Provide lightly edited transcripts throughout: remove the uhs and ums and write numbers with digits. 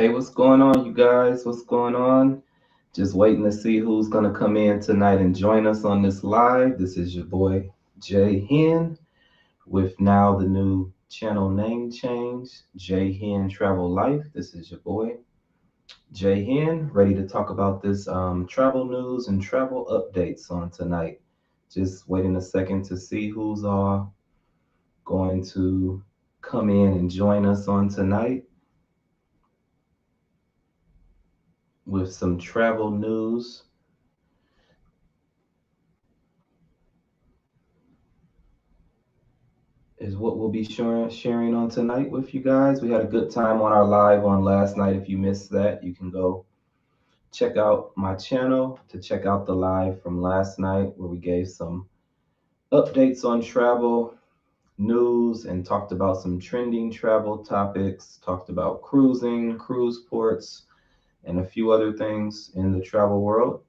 Hey, what's going on, you guys? What's going on? Just waiting to see who's going to come in tonight and join us on this live. This is your boy, J-Hen, with now the new channel name change, J-Hen Travel Life. This is your boy, J-Hen, ready to talk about this travel news and travel updates on tonight. Just waiting a second to see who's all going to come in and join us on tonight with some travel news. Is what we'll be sharing on tonight with you guys. We had a good time on our live on last night. If you missed that, you can go check out my channel to check out the live from last night where we gave some updates on travel news and talked about some trending travel topics, talked about cruising, cruise ports, and a few other things in the travel world.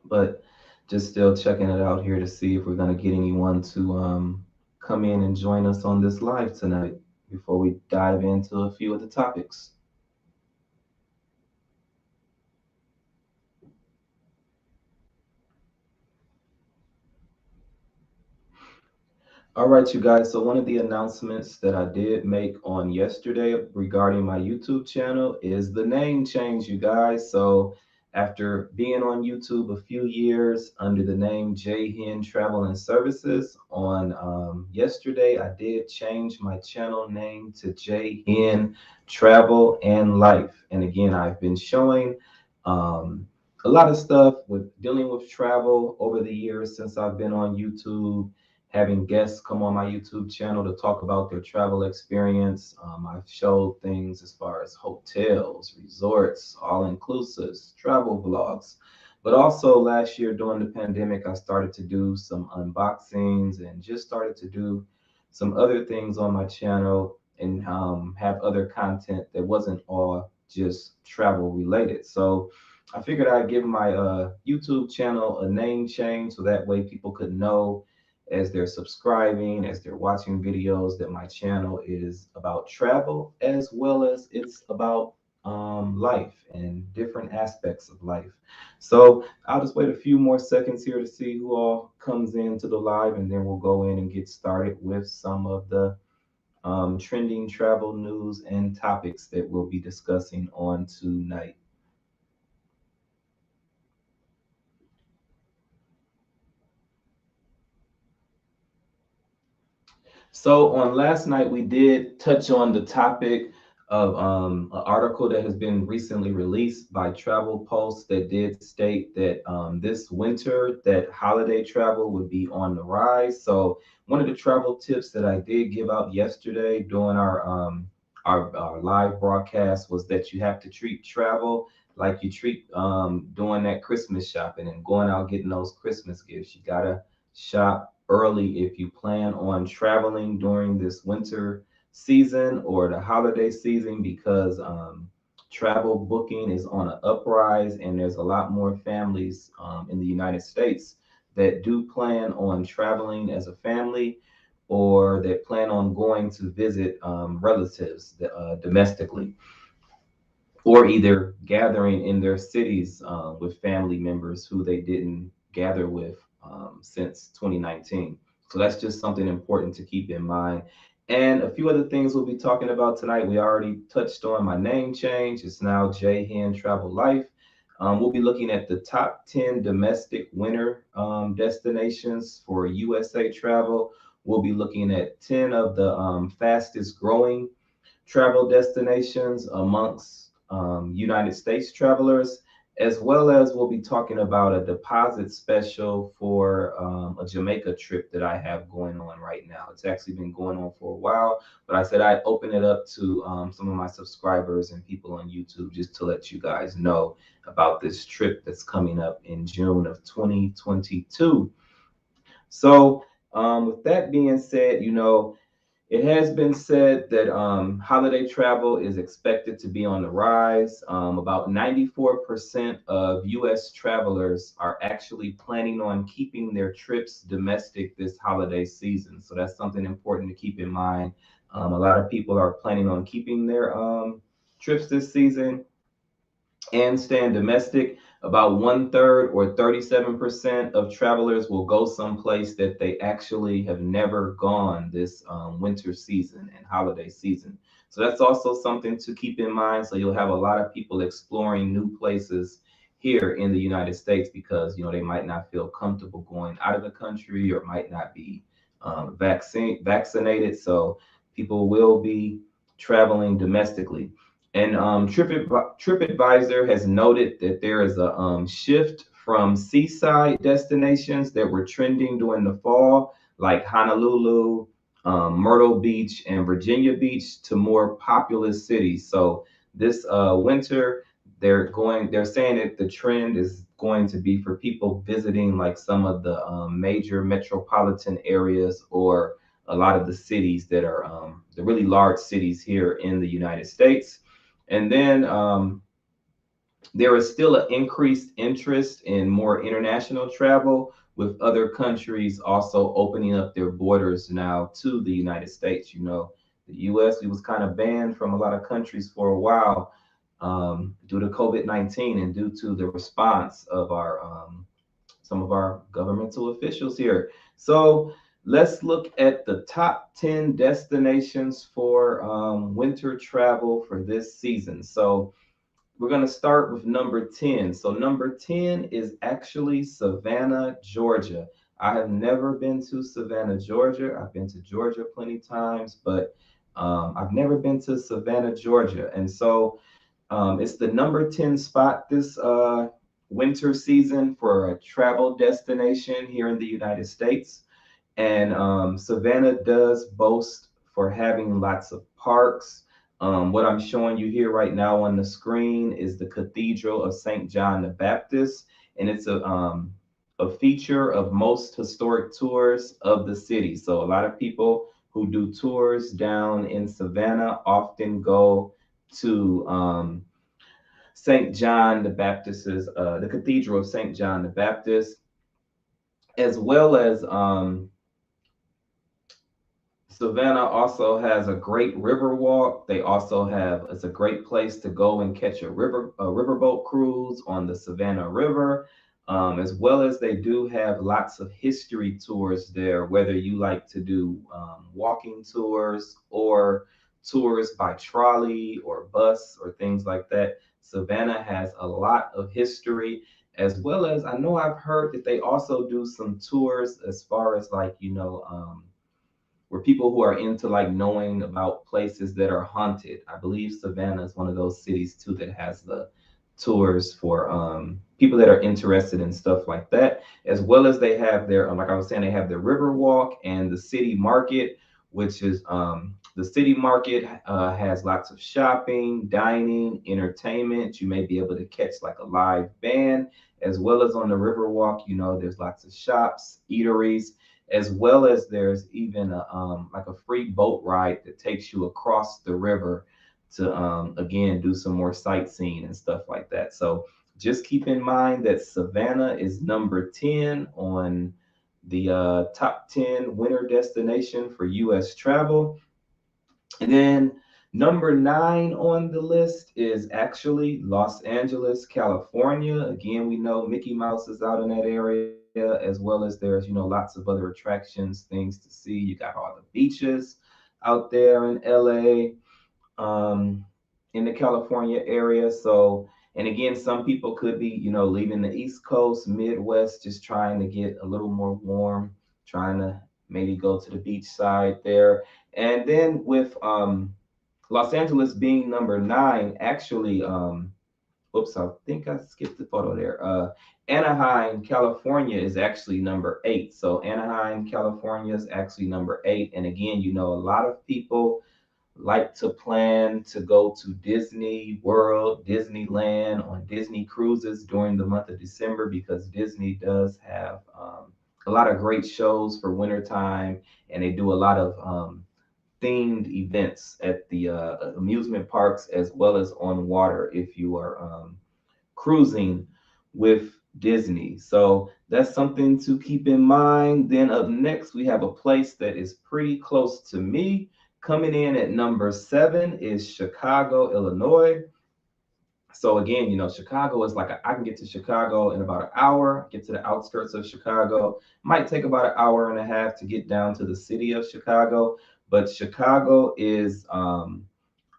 But just still checking it out here to see if we're going to get anyone to come in and join us on this live tonight before we dive into a few of the topics. All right, you guys. So one of the announcements that I did make on yesterday regarding my YouTube channel is the name change, you guys. So after being on YouTube a few years under the name J-Hen Travel and Services, on yesterday I did change my channel name to J-Hen Travel and Life. And again, I've been showing a lot of stuff with dealing with travel over the years since I've been on YouTube, having guests come on my YouTube channel to talk about their travel experience. I've showed things as far as hotels, resorts, all-inclusives, travel vlogs. But also last year during the pandemic, I started to do some unboxings and just started to do some other things on my channel and have other content that wasn't all just travel related. So I figured I'd give my YouTube channel a name change so that way people could know as they're subscribing, as they're watching videos, that my channel is about travel as well as it's about life and different aspects of life. So I'll just wait a few more seconds here to see who all comes into the live, and then we'll go in and get started with some of the trending travel news and topics that we'll be discussing on tonight. So on last night, we did touch on the topic of an article that has been recently released by Travel Post that did state that this winter that holiday travel would be on the rise. So one of the travel tips that I did give out yesterday during our live broadcast was that you have to treat travel like you treat doing that Christmas shopping and going out getting those Christmas gifts. You gotta shop early if you plan on traveling during this winter season or the holiday season, because travel booking is on an uprise and there's a lot more families in the United States that do plan on traveling as a family or that plan on going to visit relatives domestically, or either gathering in their cities with family members who they didn't gather with since 2019. So that's just something important to keep in mind. And a few other things we'll be talking about tonight. We already touched on my name change. It's now J-Hen Travel Life. We'll be looking at the top 10 domestic winter destinations for USA travel. We'll be looking at 10 of the fastest growing travel destinations amongst United States travelers, as well as we'll be talking about a deposit special for a Jamaica trip that I have going on right now. It's actually been going on for a while, but I said I'd open it up to some of my subscribers and people on YouTube just to let you guys know about this trip that's coming up in June of 2022. So, with that being said, it has been said that holiday travel is expected to be on the rise. About 94% of US travelers are actually planning on keeping their trips domestic this holiday season. So that's something important to keep in mind, A lot of people are planning on keeping their trips this season and staying domestic. About one third or 37% of travelers will go someplace that they actually have never gone this winter season and holiday season. So that's also something to keep in mind. So you'll have a lot of people exploring new places here in the United States because they might not feel comfortable going out of the country or might not be vaccinated. So people will be traveling domestically. And TripAdvisor has noted that there is a shift from seaside destinations that were trending during the fall, like Honolulu, Myrtle Beach, and Virginia Beach, to more populous cities. So this winter, they're saying that the trend is going to be for people visiting like some of the major metropolitan areas or a lot of the cities that are the really large cities here in the United States. And then there is still an increased interest in more international travel, with other countries also opening up their borders now to the United States. The U.S., we was kind of banned from a lot of countries for a while due to COVID-19 and due to the response of our some of our governmental officials here. So let's look at the top 10 destinations for winter travel for this season. So we're going to start with number 10. So number 10 is actually Savannah, Georgia. I have never been to Savannah, Georgia. I've been to Georgia plenty of times, but I've never been to Savannah, Georgia. And so it's the number 10 spot this winter season for a travel destination here in the United States. And Savannah does boast for having lots of parks. What I'm showing you here right now on the screen is the Cathedral of St. John the Baptist, and it's a feature of most historic tours of the city. So a lot of people who do tours down in Savannah often go to St. John the Baptist's, the Cathedral of St. John the Baptist, as well as Savannah also has a great river walk. They also have it's a great place to go and catch a riverboat cruise on the Savannah River, as well as they do have lots of history tours there. Whether you like to do walking tours or tours by trolley or bus or things like that, Savannah has a lot of history. As well as I know I've heard that they also do some tours as far as like where people who are into like knowing about places that are haunted. I believe Savannah is one of those cities too that has the tours for people that are interested in stuff like that, as well as they have their like I was saying, they have the river walk and the city market, which is the city market has lots of shopping, dining, entertainment. You may be able to catch like a live band, as well as on the river walk. There's lots of shops, eateries, as well as there's even like a free boat ride that takes you across the river to again do some more sightseeing and stuff like that. So just keep in mind that Savannah is number 10 on the top 10 winter destination for U.S. travel. And then number 9 on the list is actually Los Angeles, California. Again, we know Mickey Mouse is out in that area, as well as there's, lots of other attractions, things to see. You got all the beaches out there in LA, in the California area. So, and again, some people could be, leaving the East Coast, Midwest, just trying to get a little more warm, trying to maybe go to the beach side there. And then with Los Angeles being number 9, actually, oops, I think I skipped the photo there. Anaheim, California is actually number 8. So Anaheim, California is actually number 8. And again, a lot of people like to plan to go to Disney World, Disneyland on Disney cruises during the month of December because Disney does have a lot of great shows for wintertime, and they do a lot of themed events at the amusement parks as well as on water if you are cruising with Disney. So that's something to keep in mind. Then up next, we have a place that is pretty close to me Coming in at number 7 is Chicago, Illinois. So again, Chicago is like I can get to Chicago in about an hour, get to the outskirts of Chicago. Might take about an hour and a half to get down to the city of Chicago, but Chicago is on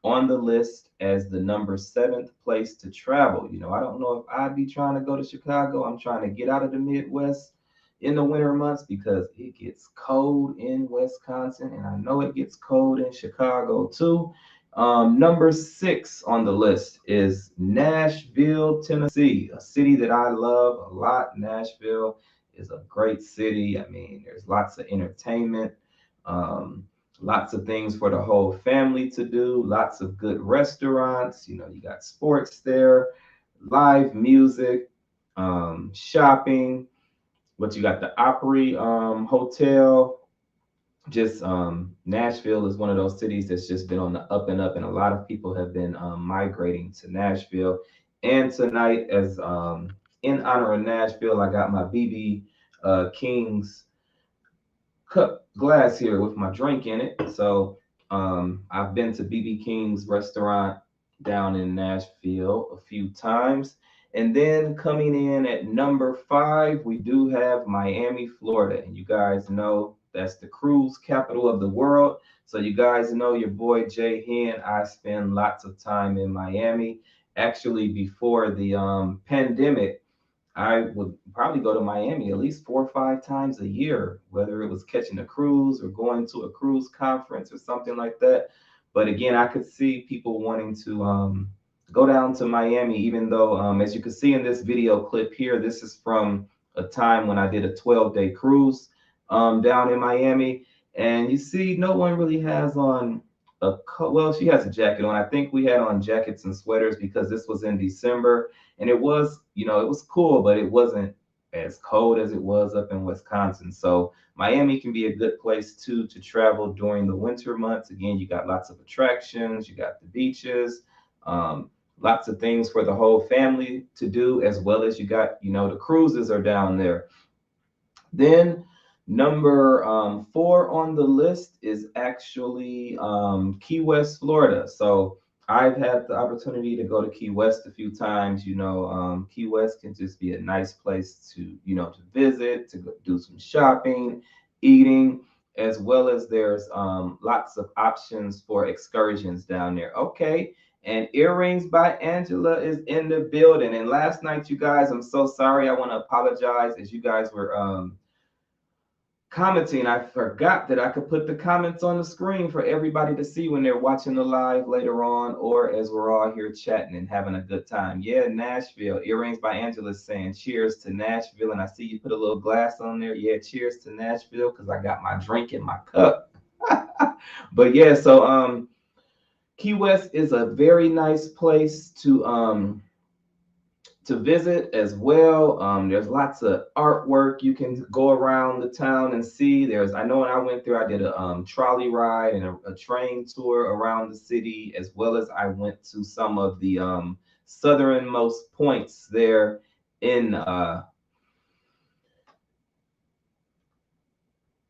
the list as the number 7th place to travel. I don't know if I'd be trying to go to Chicago. I'm trying to get out of the Midwest in the winter months because it gets cold in Wisconsin, and I know it gets cold in Chicago too. Number 6 on the list is Nashville, Tennessee, a city that I love a lot. Nashville is a great city. I mean, there's lots of entertainment. Lots of things for the whole family to do, lots of good restaurants. You got sports there, live music, shopping. But you got the Opry Hotel. Just Nashville is one of those cities that's just been on the up and up, and a lot of people have been migrating to Nashville. And tonight, as in honor of Nashville, I got my BB King's cup glass here with my drink in it. So I've been to BB King's restaurant down in Nashville a few times. And then coming in at number 5, we do have Miami, Florida. And you guys know that's the cruise capital of the world. So you guys know your boy J-Hen. I spend lots of time in Miami. Actually, before the pandemic, I would probably go to Miami at least 4 or 5 times a year, whether it was catching a cruise or going to a cruise conference or something like that. But again, I could see people wanting to go down to Miami, even though, as you can see in this video clip here, this is from a time when I did a 12-day cruise down in Miami. And you see, no one really has on well, she has a jacket on. I think we had on jackets and sweaters because this was in December, and it was, it was cool, but it wasn't as cold as it was up in Wisconsin. So Miami can be a good place too to travel during the winter months. Again, you got lots of attractions, you got the beaches, lots of things for the whole family to do, as well as you got, the cruises are down there. Then number 4 on the list is actually Key West, Florida. So I've had the opportunity to go to Key West a few times. Key West can just be a nice place to visit, to do some shopping, eating, as well as there's lots of options for excursions down there. Okay. And Earrings by Angela is in the building. And last night, you guys, I'm so sorry. I want to apologize as you guys were commenting. I forgot that I could put the comments on the screen for everybody to see when they're watching the live later on, or as we're all here chatting and having a good time. Yeah, Nashville. Earrings by Angela saying cheers to Nashville. And I see you put a little glass on there. Yeah, cheers to Nashville, because I got my drink in my cup. But yeah, so Key West is a very nice place to visit as well. There's lots of artwork you can go around the town and see. I know when I went through, I did a trolley ride and a train tour around the city, as well as I went to some of the southernmost points there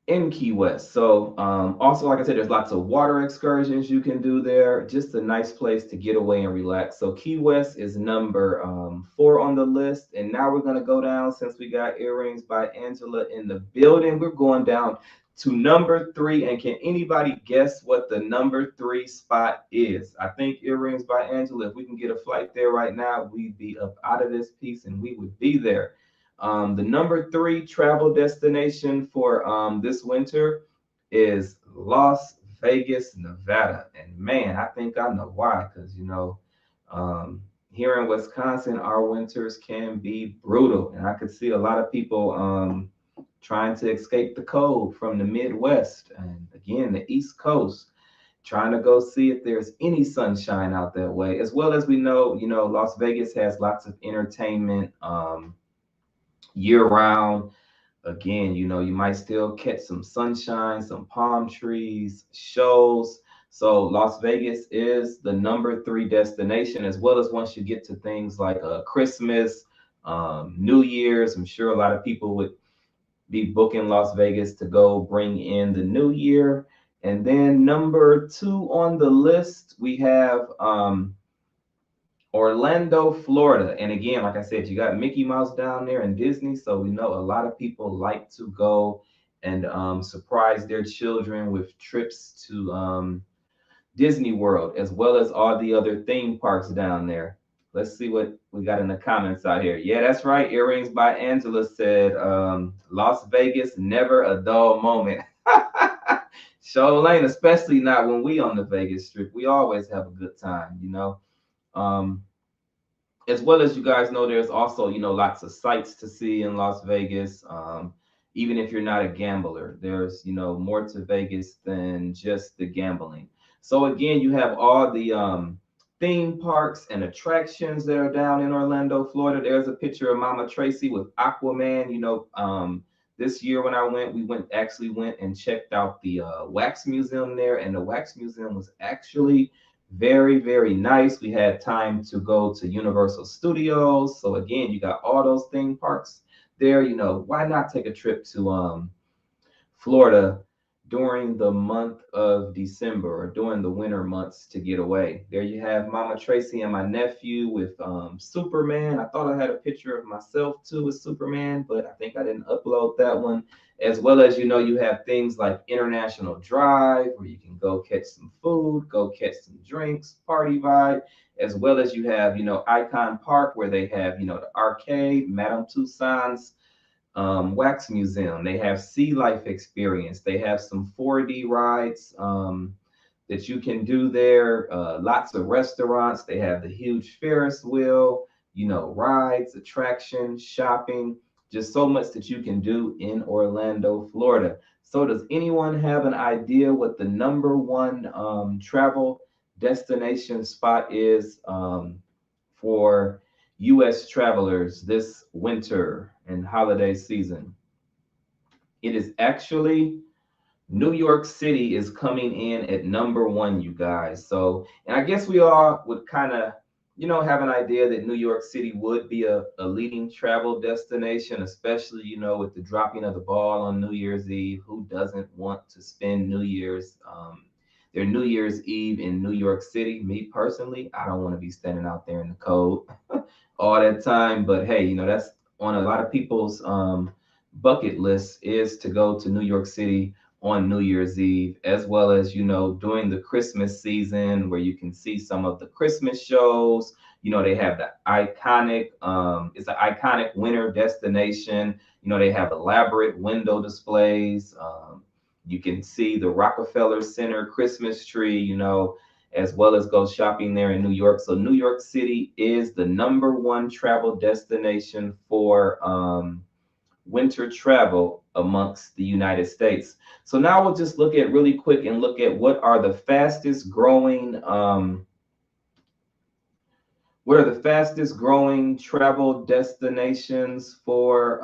in Key West. So also, like I said, there's lots of water excursions you can do there. Just a nice place to get away and relax. So Key West is number 4 on the list. And now we're going to go down, since we got Earrings by Angela in the building, we're going down to number 3. And can anybody guess what the number 3 spot is? I think Earrings by Angela, if we can get a flight there right now, we'd be up out of this piece and we would be there. The number 3 travel destination for this winter is Las Vegas, Nevada. And man, I think I know why, because here in Wisconsin, our winters can be brutal. And I could see a lot of people trying to escape the cold from the Midwest and again, the East Coast, trying to go see if there's any sunshine out that way. As well as we know, Las Vegas has lots of entertainment year round. Again, you might still catch some sunshine, some palm trees, shows. So Las Vegas is the number 3 destination, as well as once you get to things like Christmas, New Year's. I'm sure a lot of people would be booking Las Vegas to go bring in the new year. And then number 2 on the list, we have Orlando, Florida. And again, like I said, you got Mickey Mouse down there and Disney. So we know a lot of people like to go and surprise their children with trips to Disney World, as well as all the other theme parks down there. Let's see what we got in the comments out here. Yeah, that's right. Earrings by Angela said, Las Vegas, never a dull moment. Show Lane, especially not when we on the Vegas Strip. We always have a good time, you know. Um, as well as you guys know, there's also, you know, lots of sights to see in Las Vegas. Even if you're not a gambler, there's, you know, more to Vegas than just the gambling. So again, you have all the theme parks and attractions that are down in Orlando, Florida. There's a picture of Mama Tracy with Aquaman. You know, this year when I went, we actually went and checked out the wax museum there, and the wax museum was actually very, very nice. We had time to go to Universal Studios. So again, you got all those theme parks there. You know, why not take a trip to Florida during the month of December or during the winter months to get away? There you have Mama Tracy and my nephew with Superman. I thought I had a picture of myself too with Superman, but I think I didn't upload that one. As well as, you know, you have things like International Drive where you can go catch some food, go catch some drinks, party vibe. As well as you have, you know, Icon Park where they have, you know, the arcade, Madame Tussauds wax museum. They have sea life experience. They have some 4D rides that you can do there. Lots of restaurants. They have the huge Ferris wheel, you know, rides, attractions, shopping, just so much that you can do in Orlando, Florida. So does anyone have an idea what the number one travel destination spot is for U.S. travelers this winter and holiday season? It is actually New York City is coming in at number one, you guys. So, and I guess we all would kind of, you know, have an idea that New York City would be a leading travel destination, especially, you know, with the dropping of the ball on New Year's Eve. Who doesn't want to spend their New Year's Eve in New York City? Me personally, I don't want to be standing out there in the cold all that time. But hey, you know, that's on a lot of people's bucket list is to go to New York City on New Year's Eve, as well as, you know, during the Christmas season where you can see some of the Christmas shows. You know, they have the iconic, it's an iconic winter destination. You know, they have elaborate window displays. You can see the Rockefeller Center Christmas tree, you know, as well as go shopping there in New York. So New York City is the number one travel destination for winter travel amongst the United States. So now we'll just look at really quick and look at what are the fastest growing travel destinations for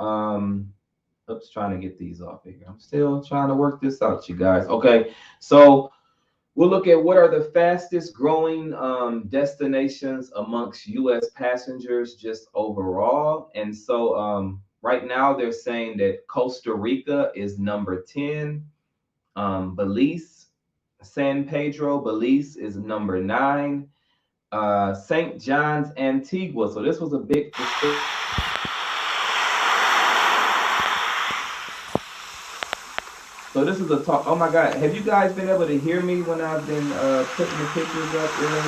oops, trying to get these off here. I'm still trying to work this out, you guys. Okay, so we'll look at what are the fastest growing destinations amongst U.S. passengers just overall. And so right now they're saying that Costa Rica is number 10. Belize, San Pedro, Belize is number 9. St. John's, Antigua. So this was a big discussion. So this is a talk. Oh my God, have you guys been able to hear me when I've been putting the pictures up? Can you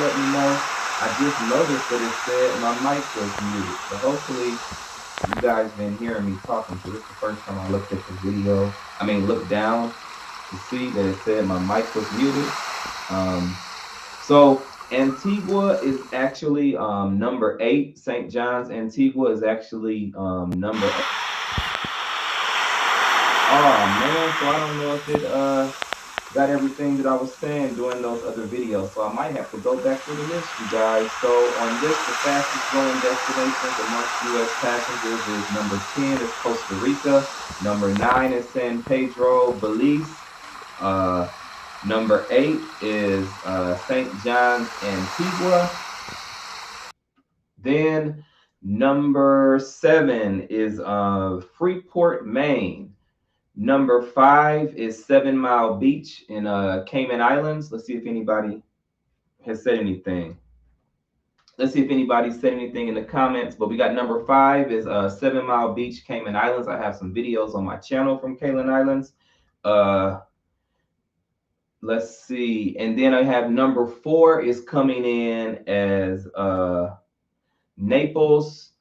let me know? I just noticed that it said my mic was muted. So hopefully you guys been hearing me talking. So this is the first time I looked at the video. Looked down to see that it said my mic was muted. So Antigua is actually number 8. St. John's, Antigua is actually number 8. Oh man, so I don't know if it got everything that I was saying during those other videos. So I might have to go back through the list, you guys. So on this, the fastest growing destinations amongst U.S. passengers is number 10 is Costa Rica, number 9 is San Pedro, Belize, number 8 is St. John's, Antigua. Then number 7 is Freeport, Maine. Number 5 is 7 Mile Beach in Cayman Islands. Let's see if anybody has said anything. Let's see if anybody said anything in the comments. But we got number 5 is 7 Mile Beach, Cayman Islands. I have some videos on my channel from Cayman Islands. Let's see. And then I have number 4 is coming in as Naples,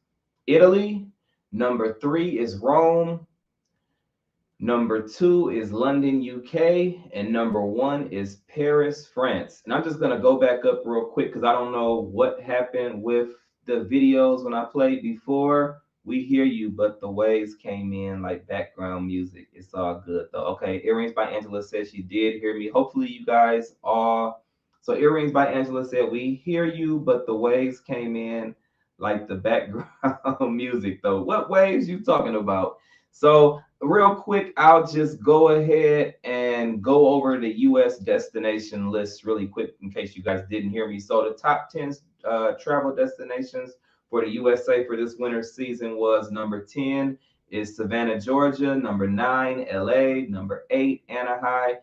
Italy. Number 3 is Rome. Number 2 is London, UK, and number 1 is Paris, France. And I'm just gonna go back up real quick because I don't know what happened with the videos when I played before. We hear you, but the waves came in like background music. It's all good though. Okay, Earrings by Angela says she did hear me. Hopefully you guys all. So Earrings by Angela said we hear you, but the waves came in like the background music though. What waves you talking about? So real quick, I'll just go ahead and go over the U.S. destination list really quick in case you guys didn't hear me. So the top 10 travel destinations for the USA for this winter season was number 10 is Savannah, Georgia. Number 9, LA. Number 8, Anaheim.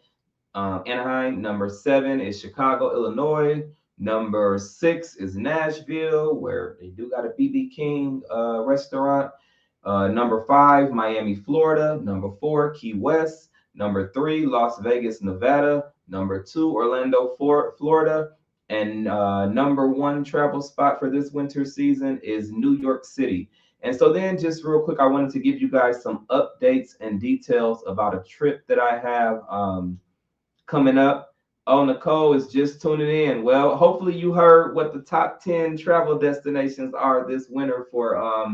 Number 7 is Chicago, Illinois. Number 6 is Nashville, where they do got a BB King restaurant. Number 5, Miami, Florida. Number 4, Key West. Number 3, Las Vegas, Nevada. Number 2, Orlando, Florida. And number 1 travel spot for this winter season is New York City. And so then just real quick, I wanted to give you guys some updates and details about a trip that I have coming up. Oh, Nicole is just tuning in. Well, hopefully you heard what the top 10 travel destinations are this winter for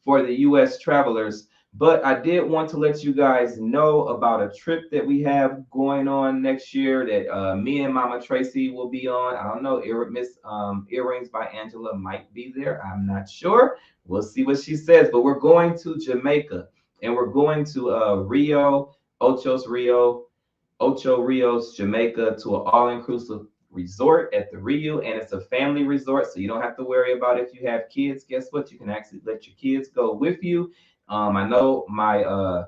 the U.S. travelers. But I did want to let you guys know about a trip that we have going on next year that me and Mama Tracy will be on. I don't know, Miss Earrings by Angela might be there. I'm not sure. We'll see what she says. But we're going to Jamaica, and we're going to Ocho Rios, Jamaica, to an all-inclusive resort at the Rio, and it's a family resort, so you don't have to worry about if you have kids. Guess what? You can actually let your kids go with you. I know my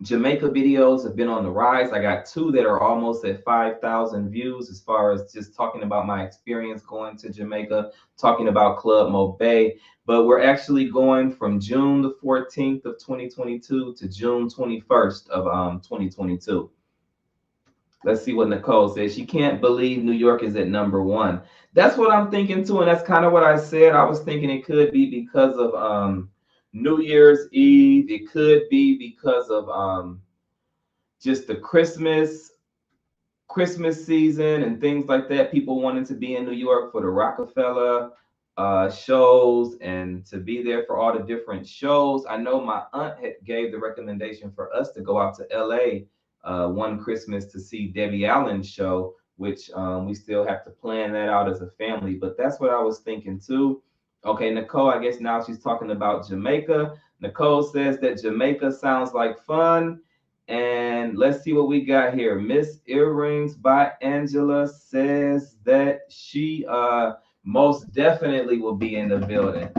Jamaica videos have been on the rise. I got 2 that are almost at 5,000 views as far as just talking about my experience going to Jamaica, talking about Club Mo Bay. But we're actually going from June the 14th of 2022 to June 21st of 2022. Let's see what Nicole says. She can't believe New York is at number 1. That's what I'm thinking too, and that's kind of what I said. I was thinking it could be because of New Year's Eve. It could be because of just the Christmas season and things like that. People wanted to be in New York for the Rockefeller shows and to be there for all the different shows. I know my aunt gave the recommendation for us to go out to LA one Christmas to see Debbie Allen's show, which we still have to plan that out as a family. But that's what I was thinking too. Okay, Nicole, I guess now she's talking about Jamaica. Nicole says that Jamaica sounds like fun. And let's see what we got here. Miss Earrings by Angela says that she most definitely will be in the building.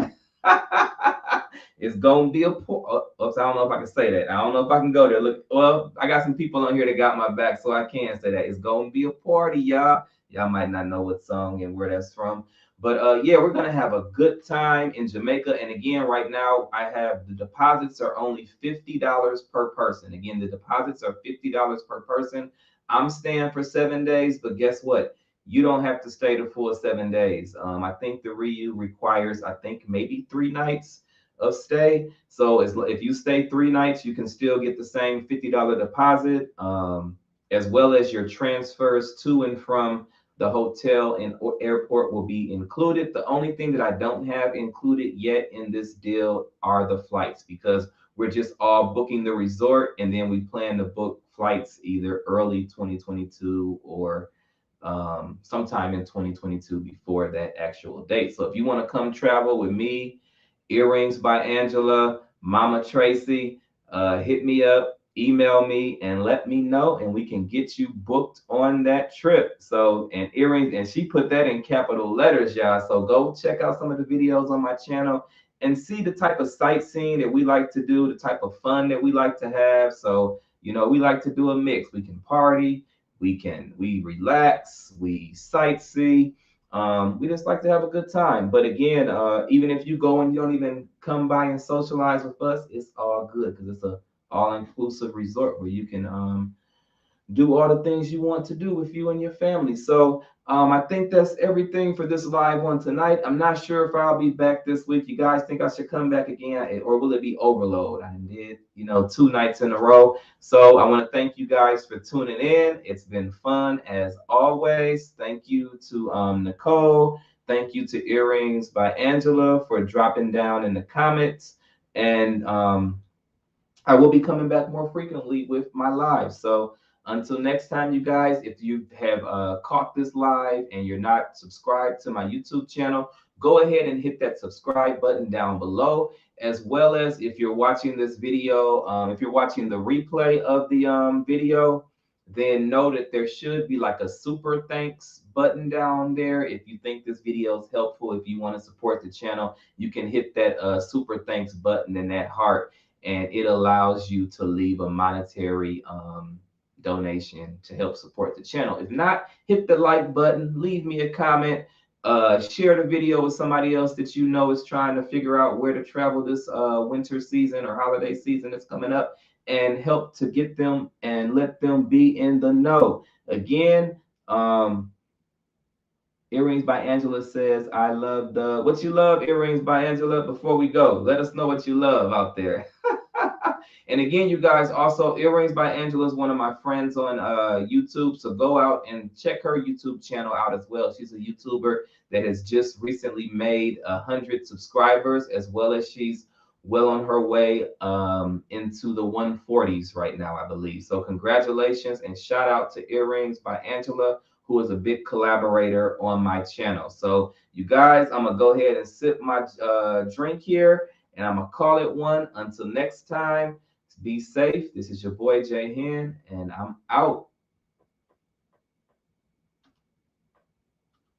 It's gonna be a oops, I don't know if I can say that. I don't know if I can go there. Look, well, I got some people on here that got my back, so I can say that. It's gonna be a party, y'all. Y'all might not know what song and where that's from. But yeah, we're gonna have a good time in Jamaica. And again, right now, I have the deposits are only $50 per person. Again, the deposits are $50 per person. I'm staying for 7 days, but guess what? You don't have to stay the full 7 days. I think the Ryu requires, I think, maybe 3 nights of stay. So if you stay 3 nights, you can still get the same $50 deposit, as well as your transfers to and from the hotel and airport will be included. The only thing that I don't have included yet in this deal are the flights, because we're just all booking the resort and then we plan to book flights either early 2022 or sometime in 2022 before that actual date. So if you want to come travel with me, Earrings by Angela, Mama Tracy, hit me up, email me, and let me know, and we can get you booked on that trip. So, and Earrings, and she put that in capital letters, y'all. So go check out some of the videos on my channel and see the type of sightseeing that we like to do, the type of fun that we like to have. So, we like to do a mix. We can party, we relax, we sightsee. We just like to have a good time. But again, even if you go and you don't even come by and socialize with us, it's all good because it's a all-inclusive resort where you can do all the things you want to do with you and your family. So I think that's everything for this live one tonight. I'm not sure if I'll be back this week. You guys think I should come back again, or will it be overload? I did, 2 nights in a row. So I want to thank you guys for tuning in. It's been fun as always. Thank you to Nicole. Thank you to Earrings by Angela for dropping down in the comments. And I will be coming back more frequently with my live. So until next time, you guys, if you have caught this live and you're not subscribed to my YouTube channel, go ahead and hit that subscribe button down below. As well as if you're watching this video, if you're watching the replay of the video, then know that there should be like a super thanks button down there. If you think this video is helpful, if you want to support the channel, you can hit that super thanks button and that heart, and it allows you to leave a monetary donation to help support the channel. If not, hit the like button, leave me a comment, share the video with somebody else that you know is trying to figure out where to travel this winter season or holiday season that's coming up, and help to get them and let them be in the know. Again, Earrings by Angela says, I love the, what you love, Earrings by Angela? Before we go, let us know what you love out there. And again, you guys, also Earrings by Angela is one of my friends on YouTube. So go out and check her YouTube channel out as well. She's a YouTuber that has just recently made 100 subscribers, as well as she's well on her way into the 140s right now, I believe. So congratulations and shout out to Earrings by Angela, who is a big collaborator on my channel. So you guys, I'm gonna go ahead and sip my drink here, and I'm gonna call it one. Until next time, be safe. This is your boy J-Hen, and I'm out.